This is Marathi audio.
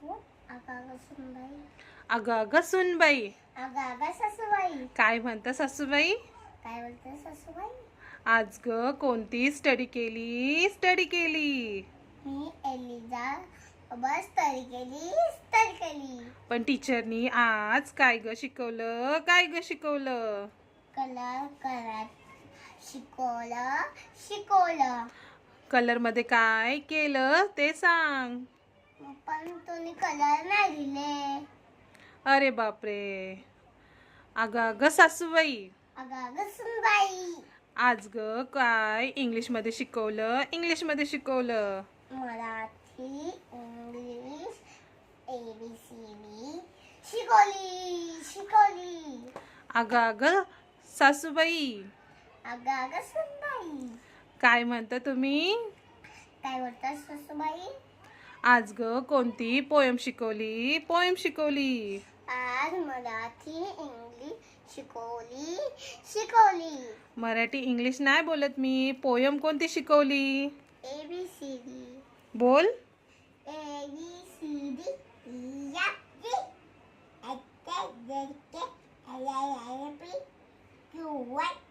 अगं सुनबाई. अगं सुनबाई. अगं सासूबाई. काय म्हणता सासूबाई? काय बोलते सासूबाई? आज ग कोणती स्टडी केली? मी एलिजा बस स्टडी केली. पण टीचरनी आज काय ग शिकवलं? कलर करत शिकवलं. कलर मध्ये काय केलं ते सांग. पण तुम्ही कलर नाही दिले. अरे बापरे. अगं सासूबाई. अगं सुनबाई. आज ग काय इंग्लिश मध्ये शिकवलं? मराठी इंग्लिश ABCD शिकवली. अगं सासूबाई. अगं सुनबाई. काय म्हणता तुम्ही? काय बोलतात सासूबाई? आज ग कोणती पोयम शिकवली? आज मराठी इंग्लिश शिकवली. मराठी इंग्लिश नाही बोलत मी. पोयम कोणती शिकवली? ABCD. बोल. ABCD. Q1